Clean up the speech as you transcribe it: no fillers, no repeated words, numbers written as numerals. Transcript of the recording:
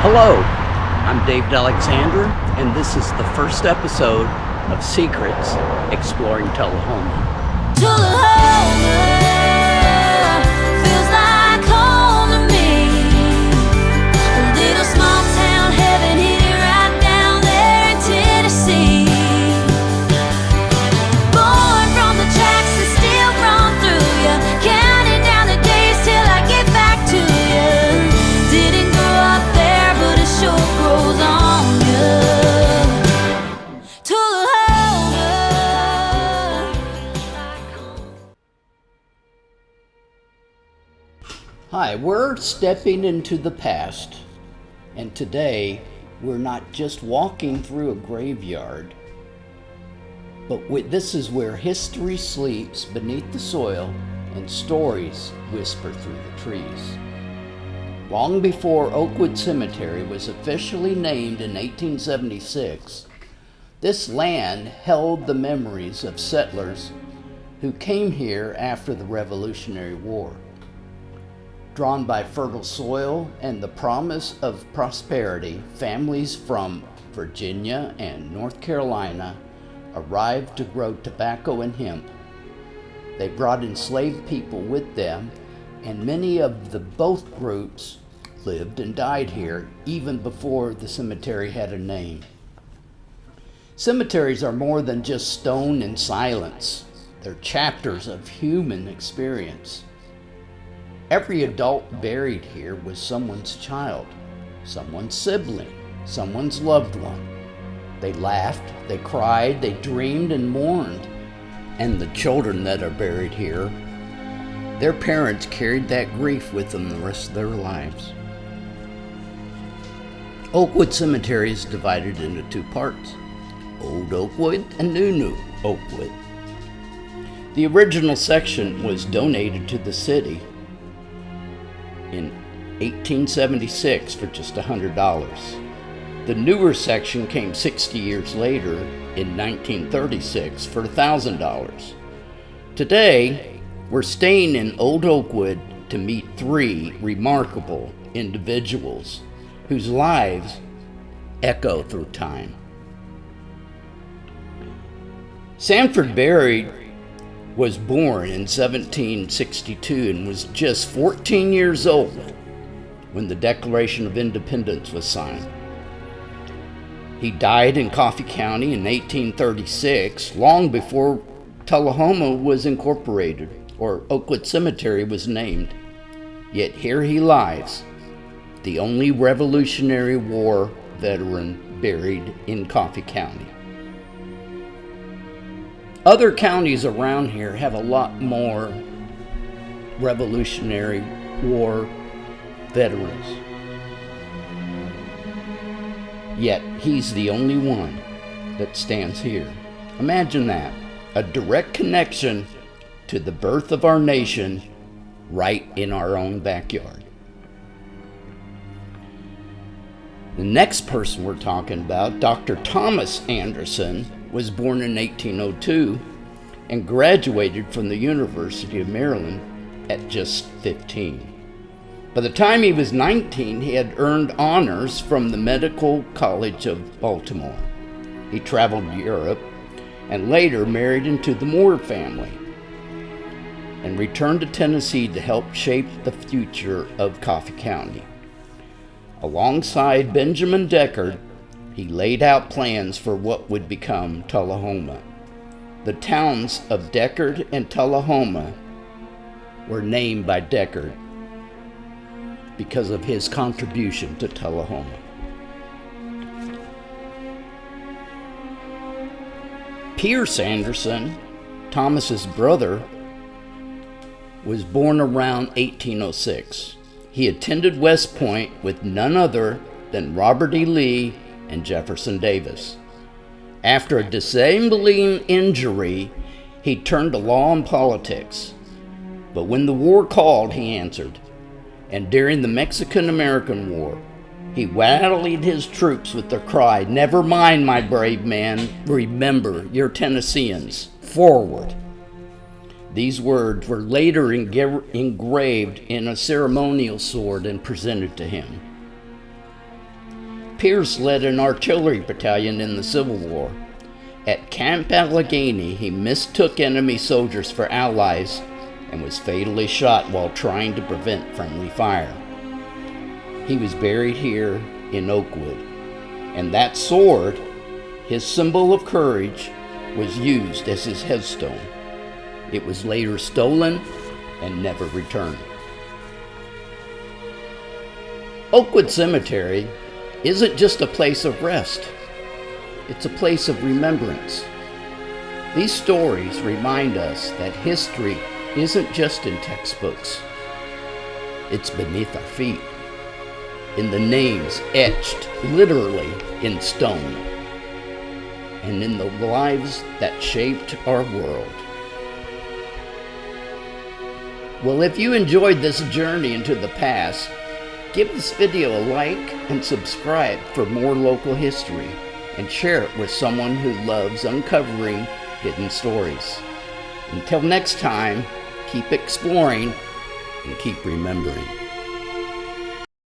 Hello, I'm David Alexander, and this is the first episode of Secrets Exploring Tullahoma. Tullahoma feels like home to me. A little small town heaven here, right down there in Tennessee. Born from the tracks that still run through you, counting down the days till I get back to you. Didn't grow up there, but it sure grows on you. Tullahoma. Hi, we're stepping into the past, and today we're not just walking through a graveyard, but this is where history sleeps beneath the soil and stories whisper through the trees. Long before Oakwood Cemetery was officially named in 1876, this land held the memories of settlers who came here after the Revolutionary War. Drawn by fertile soil and the promise of prosperity, families from Virginia and North Carolina arrived to grow tobacco and hemp. They brought enslaved people with them, and many of both groups lived and died here even before the cemetery had a name. Cemeteries are more than just stone and silence. They're chapters of human experience. Every adult buried here was someone's child, someone's sibling, someone's loved one. They laughed, they cried, they dreamed and mourned. And the children that are buried here, their parents carried that grief with them the rest of their lives. Oakwood Cemetery is divided into two parts, Old Oakwood and New Oakwood. The original section was donated to the city in 1876 for just $100. The newer section came 60 years later in 1936 for $1,000. Today, we're staying in Old Oakwood to meet three remarkable individuals whose lives echo through time. Sanford Berry was born in 1762 and was just 14 years old when the Declaration of Independence was signed. He died in Coffee County in 1836, long before Tullahoma was incorporated or Oakwood Cemetery was named. Yet here he lies, the only Revolutionary War veteran buried in Coffee County. Other counties around here have a lot more Revolutionary War veterans. Yet he's the only one that stands here. Imagine that, a direct connection to the birth of our nation right in our own backyard. The next person we're talking about, Dr. Thomas Anderson, was born in 1802 and graduated from the University of Maryland at just 15. By the time he was 19, he had earned honors from the Medical College of Baltimore. He traveled to Europe and later married into the Moore family and returned to Tennessee to help shape the future of Coffee County. Alongside Benjamin Deckard, he laid out plans for what would become Tullahoma. The towns of Deckard and Tullahoma were named by Deckard because of his contribution to Tullahoma. Pierce Anderson, Thomas's brother, was born around 1806. He attended West Point with none other than Robert E. Lee and Jefferson Davis. After a disabling injury, he turned to law and politics. But when the war called, he answered. And during the Mexican-American War, he rallied his troops with the cry, "Never mind, my brave man, remember, you're Tennesseans, forward." These words were later engraved in a ceremonial sword and presented to him. Pierce led an artillery battalion in the Civil War. At Camp Allegheny, he mistook enemy soldiers for allies and was fatally shot while trying to prevent friendly fire. He was buried here in Oakwood, and that sword, his symbol of courage, was used as his headstone. It was later stolen and never returned. Oakwood Cemetery isn't just a place of rest. It's a place of remembrance. These stories remind us that history isn't just in textbooks. It's beneath our feet, in the names etched literally in stone, and in the lives that shaped our world. Well, if you enjoyed this journey into the past, give this video a like and subscribe for more local history, and share it with someone who loves uncovering hidden stories. Until next time, keep exploring and keep remembering.